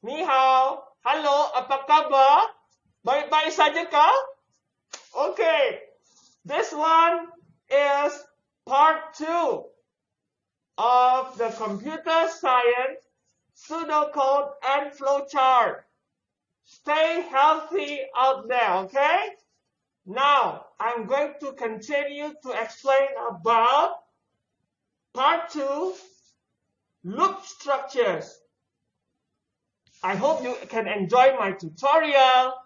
Ni hao. Halo, apa kabar? Baik-baik saja kah? Okay. This one is part 2 of the computer science pseudocode and flowchart. Stay healthy out there, okay? Now, I'm going to continue to explain about part 2, loop structures. I hope you can enjoy my tutorial.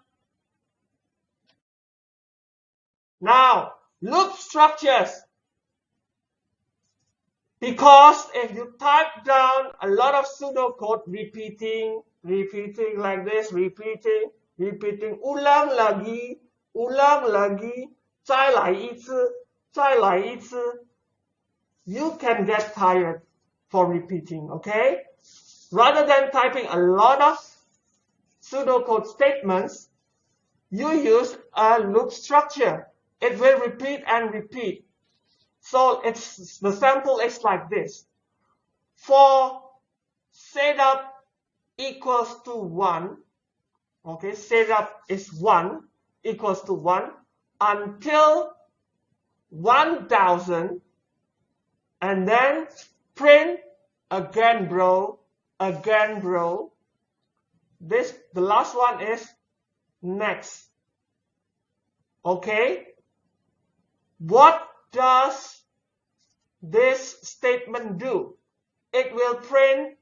Now, loop structures. Because if you type down a lot of pseudocode repeating like this, repeating, ulang lagi, 再来一次, you can get tired for repeating, okay? Rather than typing a lot of pseudocode statements, you use a loop structure. It will repeat and repeat. So the sample is like this. For setup equals to 1, okay, setup is 1 equals to 1 until 1000, and then print again, bro. The last one is next. Okay? What does this statement do? It will print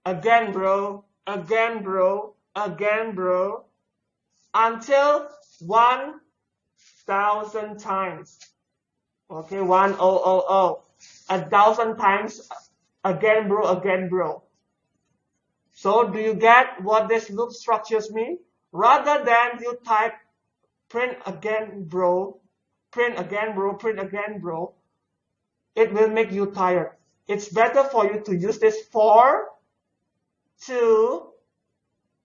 again, bro, until 1000 times. Okay, 1000. 1000 times again, bro. So do you get what this loop structures mean? Rather than you type print again, bro, it will make you tired. It's better for you to use this for to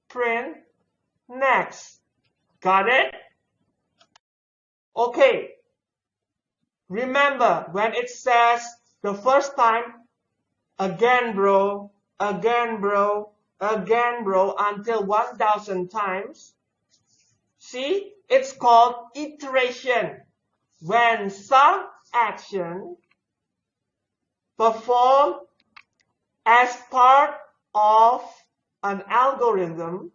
print next. Got it? Okay. Remember, when it says the first time, again, bro, until 1000 times, see, it's called iteration. When some action performed as part of an algorithm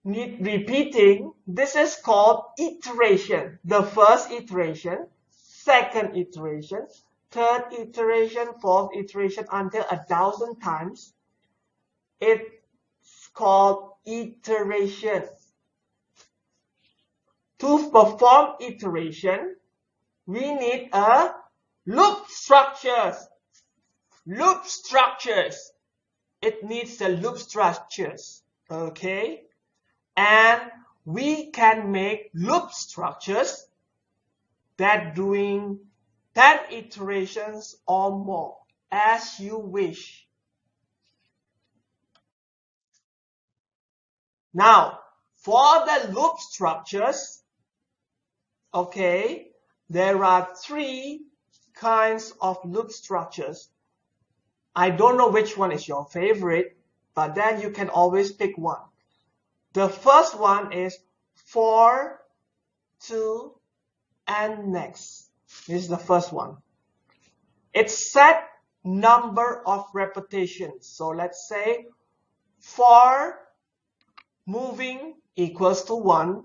need repeating, this is called iteration. The first iteration, second iteration, third iteration, fourth iteration until 1000 times. It's called iteration. To perform iteration, we need a loop structures. It needs the loop structures. Okay? And we can make loop structures that doing 10 iterations or more, as you wish. Now, for the loop structures, okay, there are 3 kinds of loop structures. I don't know which one is your favorite, but then you can always pick one. The first one is for, to, and next. This is the first one. It set number of repetitions. So let's say for moving equals to 1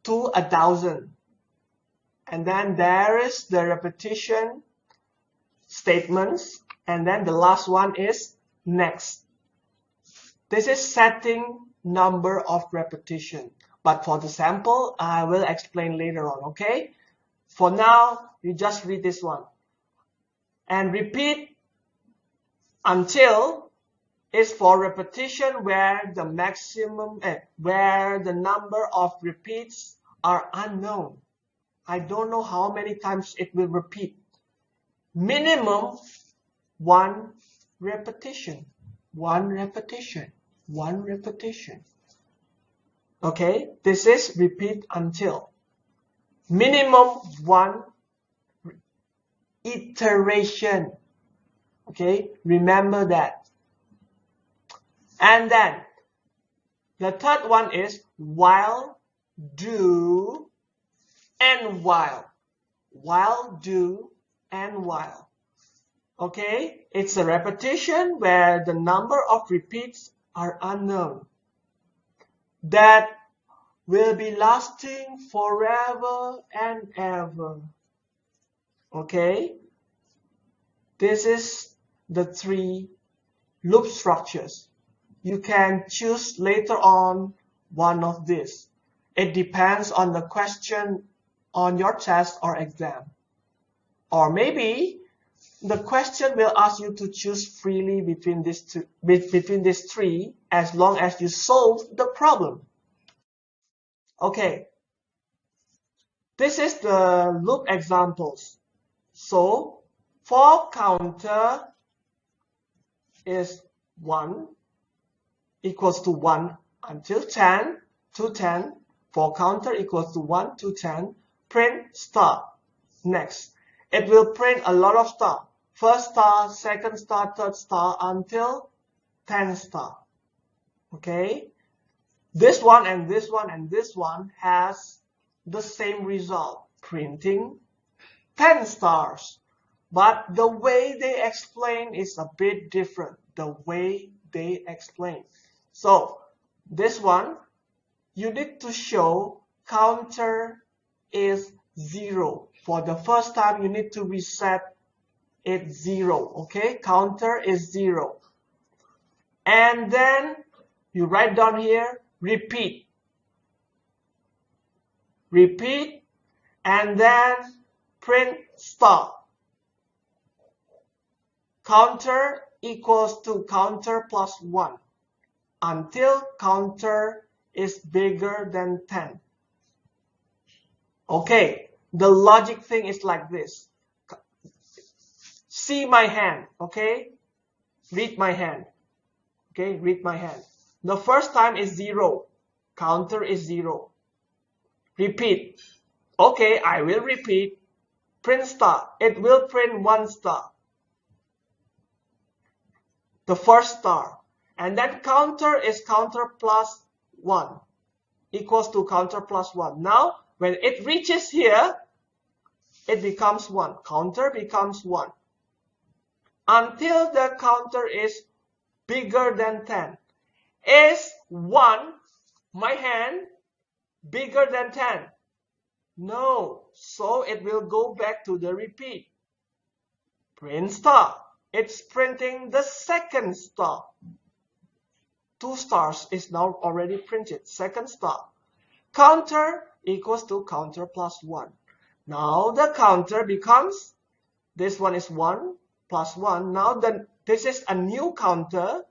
to 1000. And then there is the repetition statements. And then the last one is next. This is setting number of repetition. But for the sample, I will explain later on, okay? For now, you just read this one. And repeat until is for repetition where the maximum, where the number of repeats are unknown. I don't know how many times it will repeat. Minimum 1 repetition. Okay, this is repeat until. Minimum 1 iteration. Okay, remember that. And then The third one is while, do, and while. While, do, and while. Okay, it's a repetition where the number of repeats are unknown. That will be lasting forever and ever. Okay, this is the 3 loop structures. You can choose later on one of these. It depends on the question on your test or exam. Or maybe the question will ask you to choose freely between these 3 as long as you solve the problem. Okay, this is the loop examples. So, for counter is 1 equals to 1 until 10 to 10. For counter equals to 1 to 10, print star. Next, it will print a lot of star. First star, second star, third star until 10 star. Okay? This one and this one and this one has the same result, printing 10 stars. But the way they explain is a bit different. The way they explain. So, this one, you need to show counter is 0. For the first time, you need to reset it 0. Okay, counter is 0. And then you write down here, repeat. Repeat, and then print star. Counter equals to counter plus 1 until counter is bigger than 10. Okay, the logic thing is like this. See my hand, okay? Read my hand. Okay, read my hand. The first time is 0. Counter is 0. Repeat. Okay, I will repeat. Print star. It will print 1 star. The first star. And then counter is counter plus 1 equals to counter plus 1. Now, when it reaches here, it becomes 1. Counter becomes 1. Until the counter is bigger than 10. Is 1, my hand, bigger than 10? No. So it will go back to the repeat. Print star. It's printing the second star. 2 stars is now already printed. Second star. Counter equals to counter plus 1. Now the counter becomes, this one is 1 plus 1. Now this is a new counter.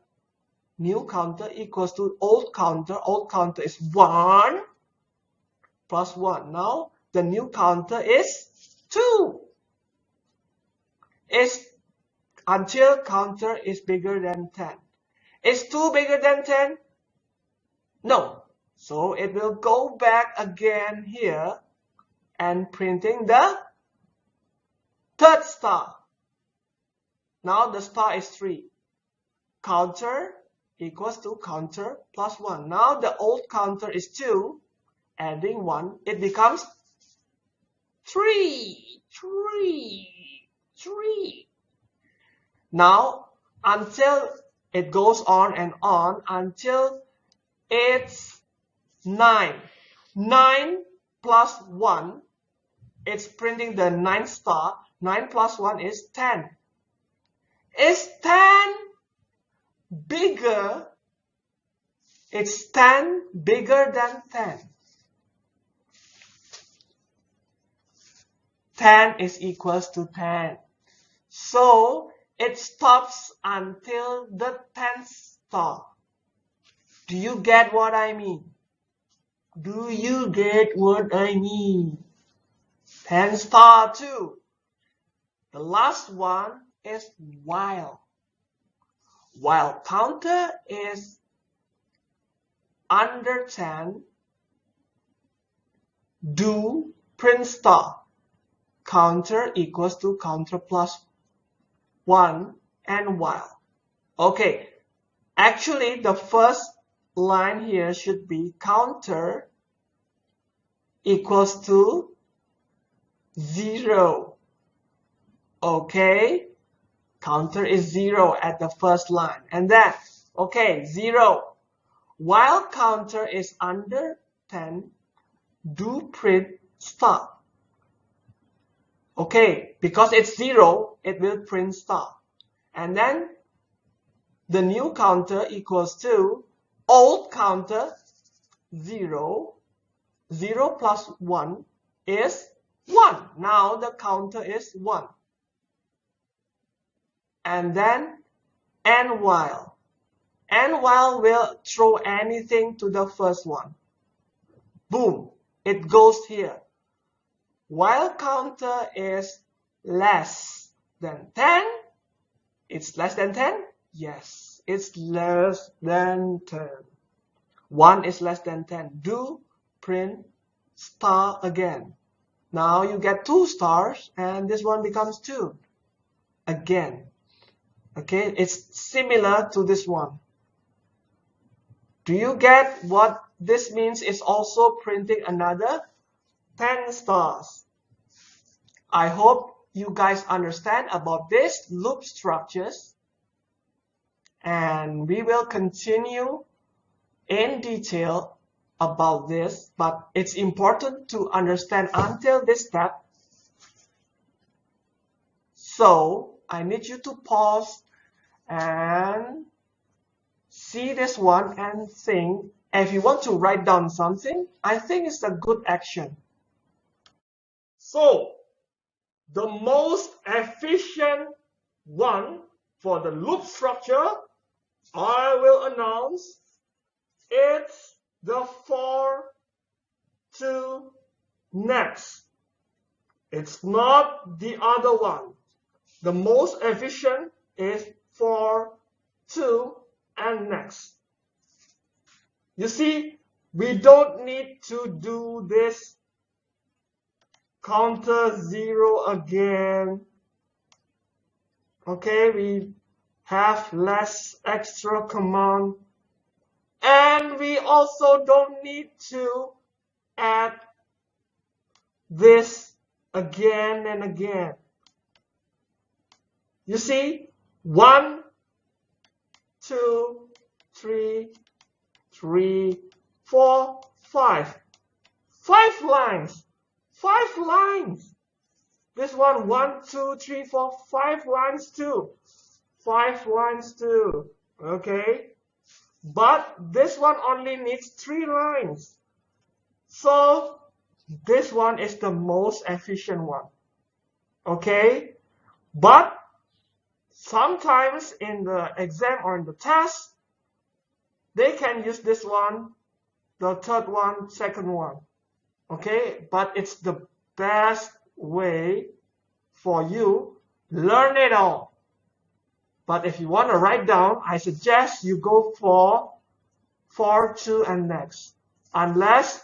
New counter equals to old counter. Old counter is 1 plus 1. Now the new counter is 2. Is until counter is bigger than 10. Is 2 bigger than 10? No. So it will go back again here and printing the third star. Now the star is 3. Counter equals to counter plus 1. Now the old counter is 2. Adding 1, it becomes 3. 3. 3. Now, until it goes on and on until it's 9. 9 plus 1, it's printing the 9th star. 9 plus 1 is 10. Is 10 bigger? It's 10 bigger than 10. 10 is equals to 10. So, it stops until the 10th star. Do you get what I mean? Do you get what I mean? 10 star 2. The last one is while. While counter is under 10, do print star. Counter equals to counter plus 1 and while. Okay, actually the first line here should be counter equals to 0. Okay, counter is 0 at the first line, and then, okay, 0. While counter is under 10, do print star. Okay, because it's 0, it will print star. And then the new counter equals to old counter 0. 0 plus 1 is 1. Now the counter is 1. And then ENDWHILE. ENDWHILE will throw anything to the first one. Boom, it goes here. While counter is less than 10, it's less than 10? Yes, it's less than 10. 1 is less than 10. Do print star again. Now you get 2 stars and this one becomes 2 again. Okay, it's similar to this one. Do you get what this means? It's also printing another 10 stars. I hope you guys understand about this loop structures, and we will continue in detail about this, but it's important to understand until this step. So I need you to pause and see this one and think. If you want to write down something, I think it's a good action. So the most efficient one for the loop structure, I will announce it's the for to next. It's not the other one. The most efficient is for to and next. You see, we don't need to do this counter 0 again. Okay, we have less extra command. And we also don't need to add this again and again. You see, 1, 2, 3, 4, 5. 5 lines. 5 lines. This one, 1, 2, 3, 4, 5 lines too. 5 lines too. Okay. But this one only needs 3 lines. So this one is the most efficient one. Okay. But sometimes in the exam or in the test, they can use this one, the third one, second one. Okay, but it's the best way for you. Learn it all. But if you want to write down, I suggest you go for to and next. Unless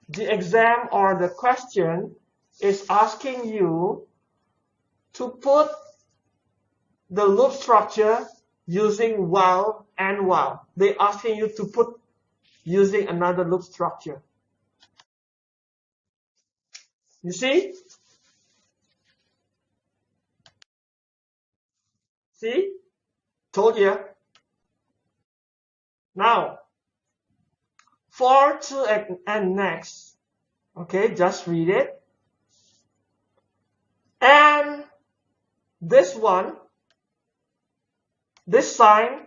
the exam or the question is asking you to put the loop structure using while and while. They're asking you to put using another loop structure. You see? See? Told you. Now, for, to, and next. Okay, just read it. And this one, this sign,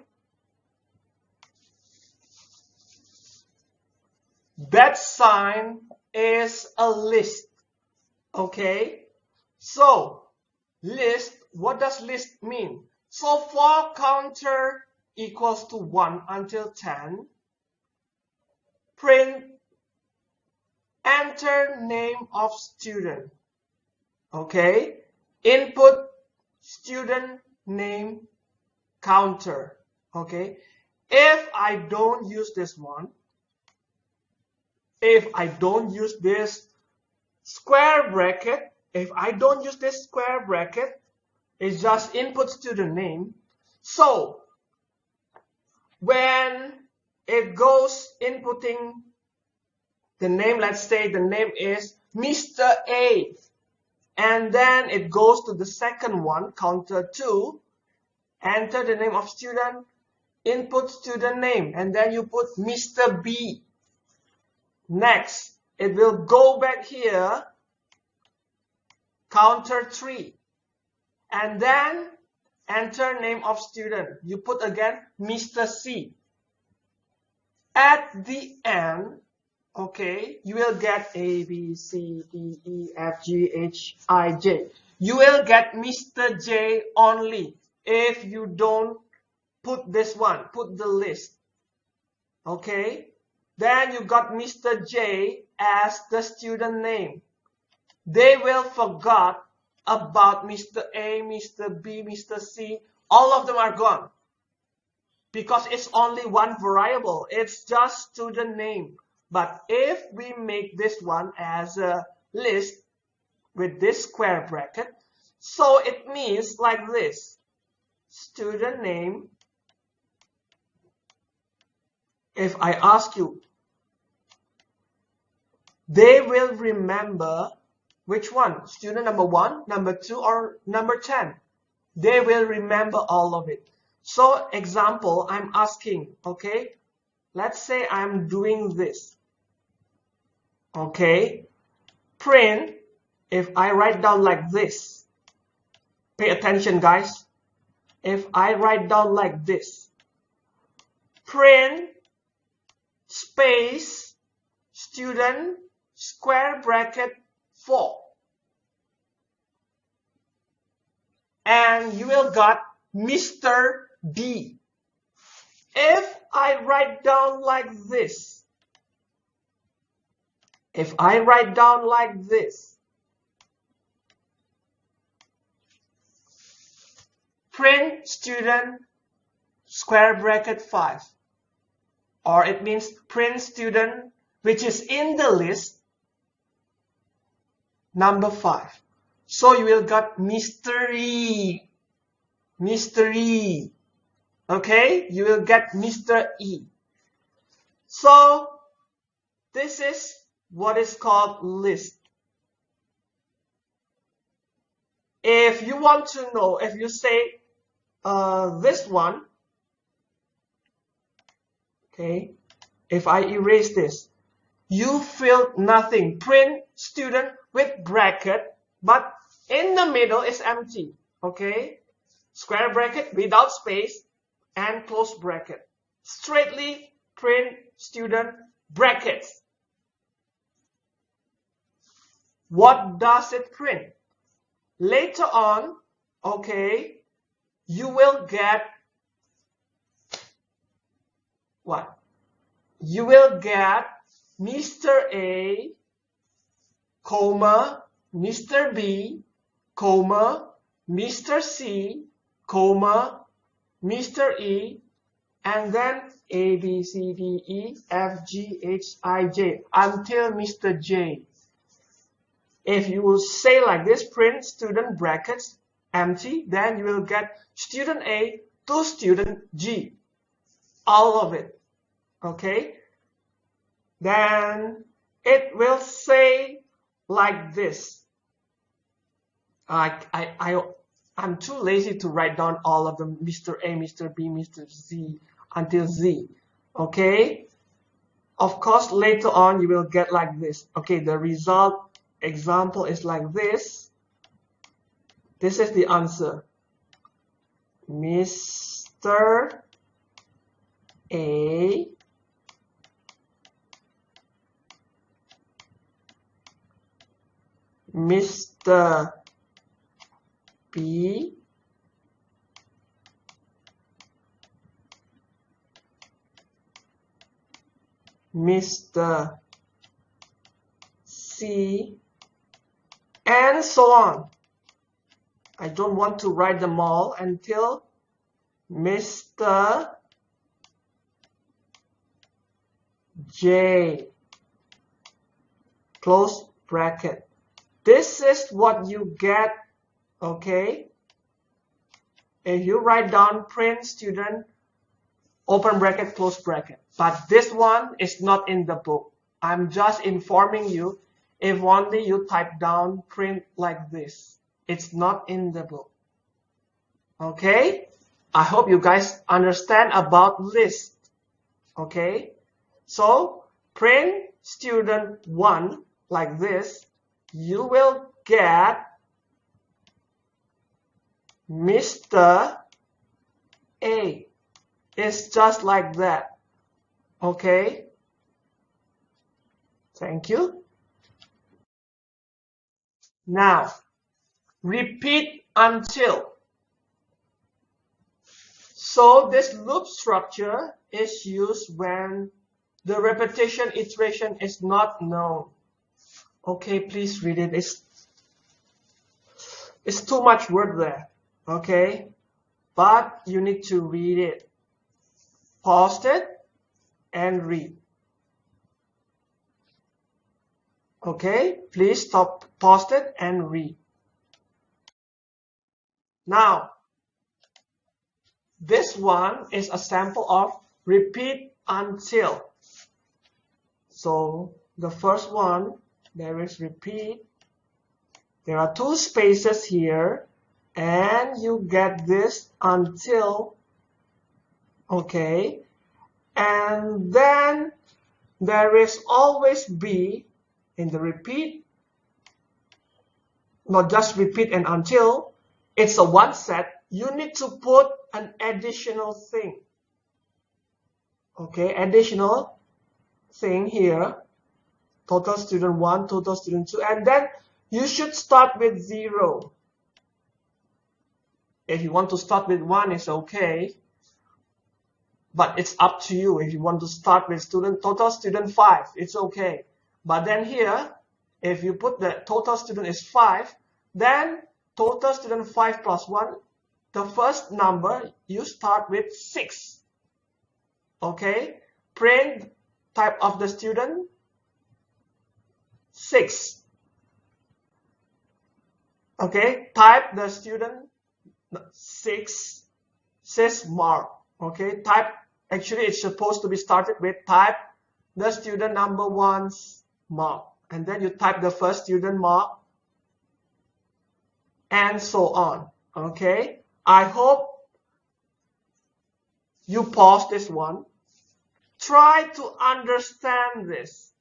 that sign is a list. Okay, so list, what does list mean? So for counter equals to 1 until 10, print enter name of student. Okay, input student name counter. Okay, if I don't use this one, if I don't use this square bracket, if I don't use this square bracket, it's just input student name. So when it goes inputting the name. Let's say the name is Mr. A. And then it goes to the second one, counter 2, enter the name of student, input student name, and then you put Mr. B. Next, it will go back here, counter 3, and then enter name of student. You put again Mr. C. At the end, okay, you will get A, B, C, D, E, F, G, H, I, J. You will get Mr. J only if you don't put this one, put the list. Okay, then you got Mr. J as the student name. They will forget about Mr. A, Mr. B, Mr. C. All of them are gone because it's only one variable. It's just student name. But if we make this one as a list with this square bracket, so it means like this: student name. If I ask you, they will remember which one? Student number 1, number 2, or number 10? They will remember all of it. So example, I'm asking, okay, let's say I'm doing this. Okay, print, if I write down like this, pay attention guys, if I write down like this, print space student square bracket 4, and you will got Mr. D. If I write down like this, if I write down like this, print student square bracket 5, or it means print student which is in the list number 5. So you will got Mr. E. Mr. E. Okay, you will get Mr. E. So this is what is called list. If you want to know, if you say this one, okay, if I erase this, you filled nothing. Print student with bracket, but in the middle is empty. Okay, square bracket without space and close bracket. Straightly print student brackets. What does it print? Later on, okay, you will get what? You will get Mr. A, comma, Mr. B, comma, Mr. C, comma, Mr. E, and then A, B, C, D, E, F, G, H, I, J, until Mr. J. If you will say like this, print student brackets empty, then you will get student A to student G. All of it. Okay? Then it will say like this. I'm too lazy to write down all of them, Mr. A, Mr. B, Mr. Z, until Z. Okay? Of course, later on, you will get like this. Okay, the result example is like this. This is the answer. Mr. A, Mr. B, Mr. C, and so on. I don't want to write them all until Mr. J, close bracket. This is what you get, okay? If you write down print student open bracket, close bracket. But this one is not in the book. I'm just informing you, if only you type down print like this. It's not in the book. Okay? I hope you guys understand about list. Okay? So, print student 1 like this. You will get Mr. A. It's just like that. Okay? Thank you. Now, repeat until. So this loop structure is used when the repetition iteration is not known. Okay, please read it. It's too much word there. Okay, but you need to read it. Pause it and read. Okay, please stop, pause it and read. Now, this one is a sample of repeat until. So the first one, there is repeat. There are two spaces here, and you get this until. Okay, and then there is always be in the repeat, not just repeat and until. It's a one set. You need to put an additional thing. Okay, additional thing here. Total student 1, total student 2, and then you should start with 0. If you want to start with 1, it's okay. But it's up to you. If you want to start with total student 5, it's okay. But then here, if you put the total student is 5, then total student 5 plus 1, the first number, you start with 6. Okay? Print type of the student, 6. Okay? Type the student 6, says mark. Okay? Type, actually it's supposed to be started with type the student number 1's mark. And then you type the first student mark, and so on. Okay? I hope you pause this one. Try to understand this.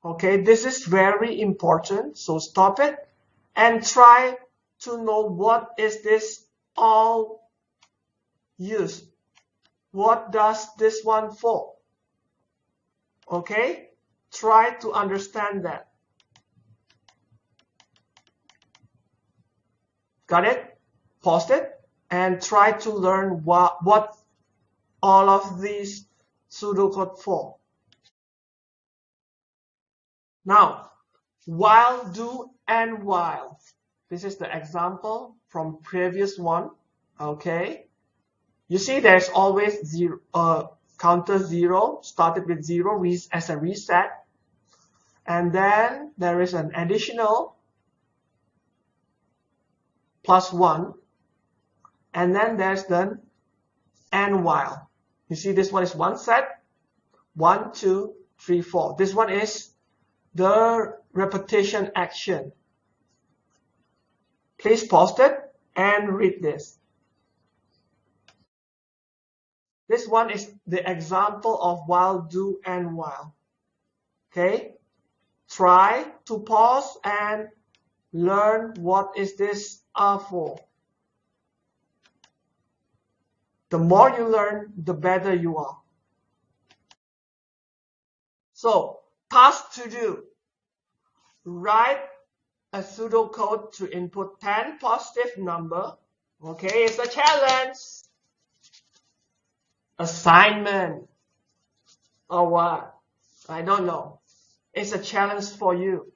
Okay? This is very important. So stop it and try to know what is this all used. What does this one for? Okay? Try to understand that. Got it? Pause it and try to learn what all of these pseudocode for. Now, while, do, and while. This is the example from previous one. Okay? You see there's always zero, counter 0, started with 0 as a reset. And then there is an additional plus 1. And then there's the and while. You see this one is one set. 1, 2, 3, 4. This one is the repetition action. Please pause it and read this. This one is the example of while, do, and while. Okay? Try to pause and learn what is this for. The more you learn, the better you are. So, task to do. Write a pseudocode to input 10 positive number. Okay, it's a challenge. Assignment. Or what? I don't know. It's a challenge for you.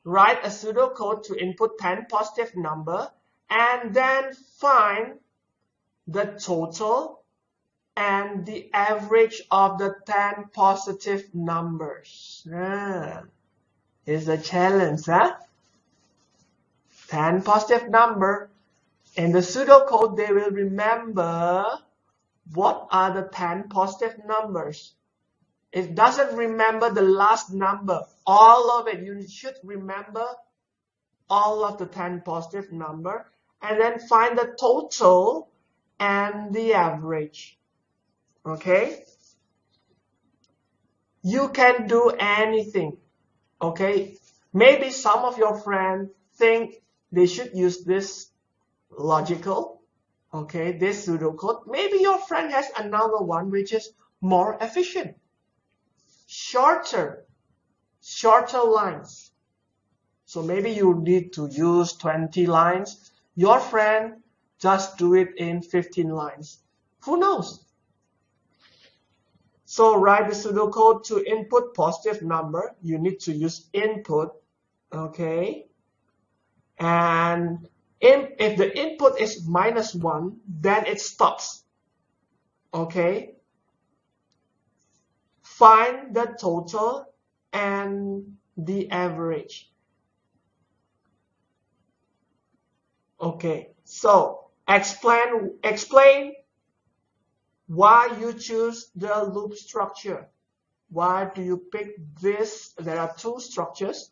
Write a pseudocode to input 10 positive number and then find the total and the average of the 10 positive numbers. It's a challenge, huh? 10 positive number. In the pseudocode, they will remember what are the 10 positive numbers? It doesn't remember the last number, all of it. You should remember all of the 10 positive number, and then find the total and the average. Okay? You can do anything. Okay? Maybe some of your friends think they should use this logical, okay, this pseudocode. Maybe your friend has another one which is more efficient, shorter lines. So maybe you need to use 20 lines. Your friend just do it in 15 lines. Who knows? So write the pseudocode to input positive number. You need to use input, okay? And if the input is -1, then it stops, okay? Find the total and the average. Okay, so explain why you choose the loop structure. Why do you pick this? There are two structures.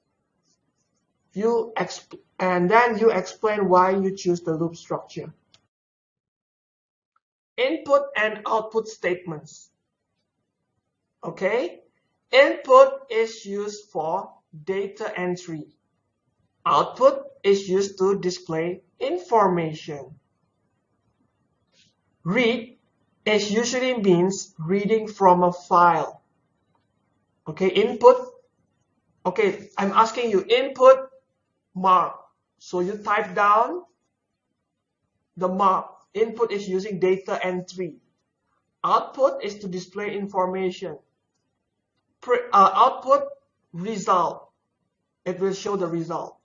And then you explain why you choose the loop structure. Input and output statements. Okay, input is used for data entry. Output is used to display information. Read is usually means reading from a file. Okay, input. Okay, I'm asking you input mark. So you type down the mark. Input is using data entry. Output is to display information. Output result. It will show the result.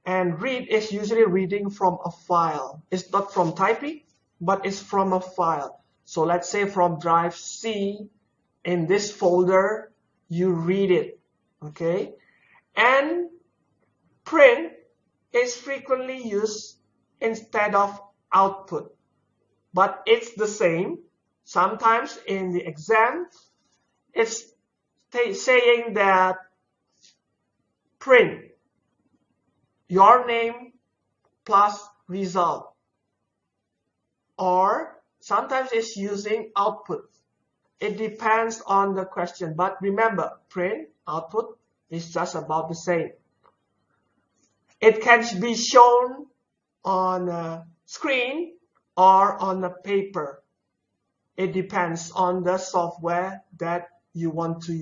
And read is usually reading from a file. It's not from typing, but it's from a file. So let's say from drive C, in this folder, you read it, okay? And print is frequently used instead of output, but it's the same. Sometimes in the exam, it's saying that print your name plus result, or sometimes it's using output. It depends on the question, but remember, print, output is just about the same. It can be shown on a screen or on a paper. It depends on the software that you want to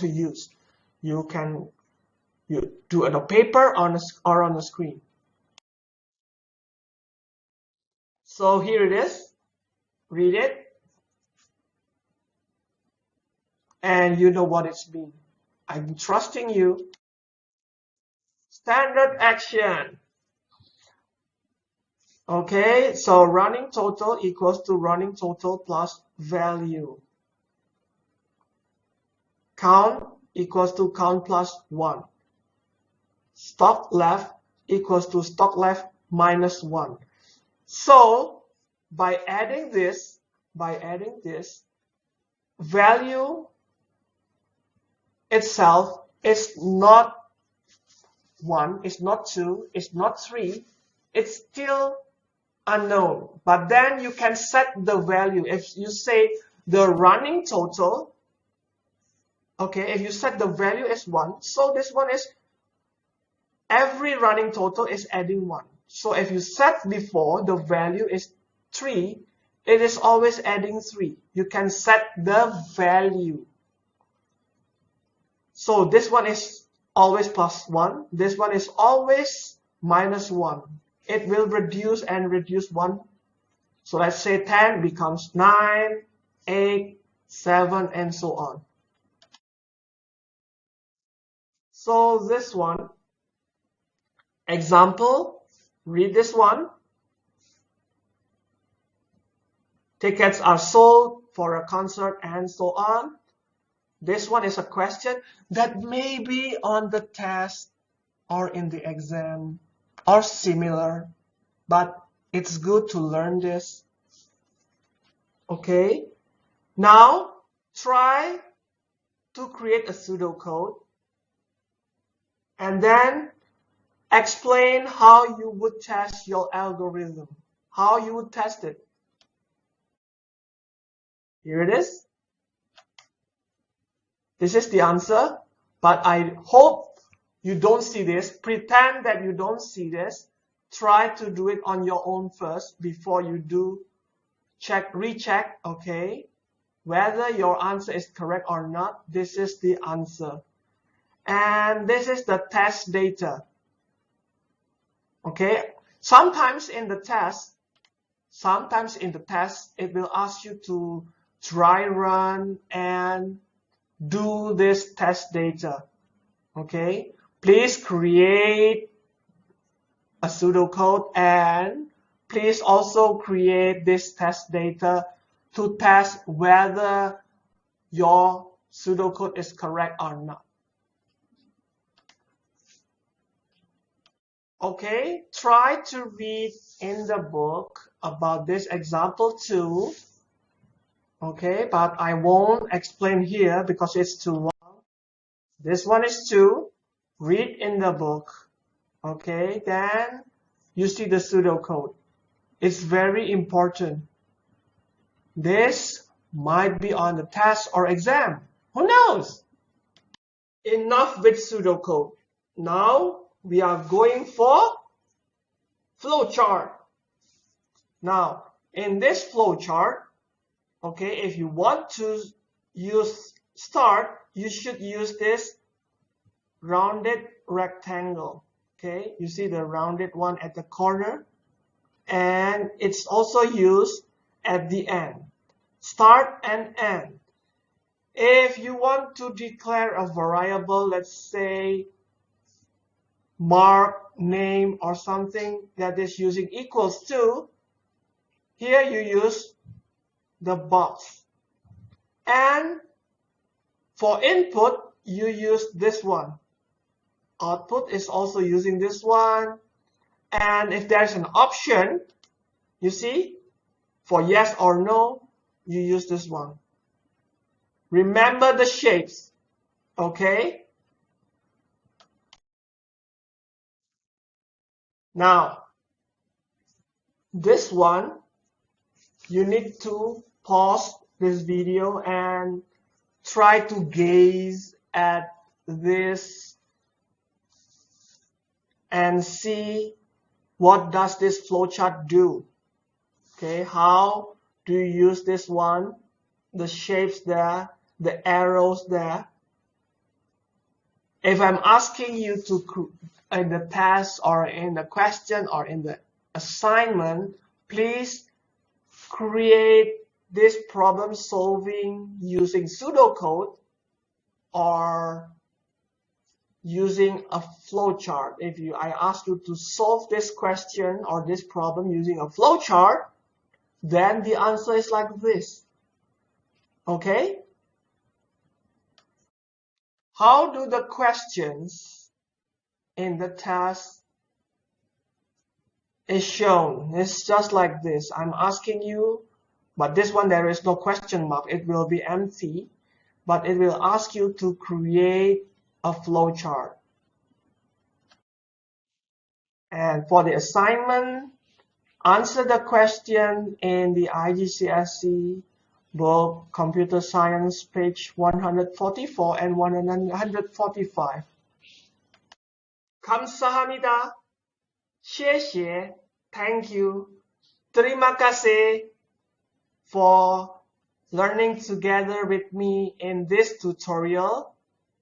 use. You do it on paper or on a screen. So here it is. Read it. And you know what it's mean. I'm trusting you. Standard action. Okay, so running total equals to running total plus value. Count equals to count plus 1. Stock left equals to stock left minus 1. So by adding this, value itself is not 1, it's not 2, it's not 3, it's still unknown. But then you can set the value. If you say the running total, okay, if you set the value as 1, so this one is every running total is adding 1. So if you set before the value is 3, it is always adding 3. You can set the value. So this one is always plus 1. This one is always minus 1. It will reduce and reduce 1. So let's say 10 becomes 9, 8, 7, and so on. So this one, example, read this one. Tickets are sold for a concert and so on. This one is a question that may be on the test or in the exam or similar, but it's good to learn this. Okay, now try to create a pseudocode and then explain how you would test your algorithm, how you would test it. Here it is. This is the answer, but I hope you don't see this. Pretend that you don't see this. Try to do it on your own first before you do recheck, okay, whether your answer is correct or not. This is the answer. And this is the test data. Okay, sometimes in the test, it will ask you to dry run and do this test data. Okay, please create a pseudocode and please also create this test data to test whether your pseudocode is correct or not. Okay, try to read in the book about this example too. Okay, but I won't explain here because it's too long. This one is 2. Read in the book. Okay, then you see the pseudocode. It's very important. This might be on the test or exam. Who knows? Enough with pseudocode. Now we are going for flowchart. Now, in this flowchart, okay, if you want to use start, you should use this rounded rectangle. Okay, you see the rounded one at the corner, and it's also used at the end. Start and end. If you want to declare a variable, let's say mark, name, or something that is using equals to, here you use the box. And for input, you use this one. Output is also using this one. And if there's an option, you see, for yes or no, you use this one. Remember the shapes, okay? Now, this one, you need to pause this video and try to gaze at this and see what does this flowchart do. Okay, how do you use this one? The shapes there, the arrows there. If I'm asking you to, in the test or in the question or in the assignment, please create this problem solving using pseudocode or using a flowchart. If I ask you to solve this question or this problem using a flowchart, then the answer is like this. Okay? How do the questions in the task is shown? It's just like this. I'm asking you, but this one there is no question mark. It will be empty, but it will ask you to create a flowchart. And for the assignment, answer the question in the IGCSE book, Computer Science, page 144 and 145. 감사합니다. 谢谢. Thank you. Terima kasih for learning together with me in this tutorial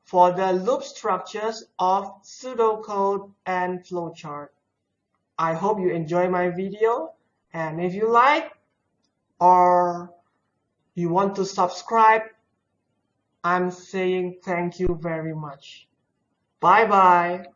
for the loop structures of pseudocode and flowchart. I hope you enjoy my video, and if you like or you want to subscribe, I'm saying thank you very much. Bye bye.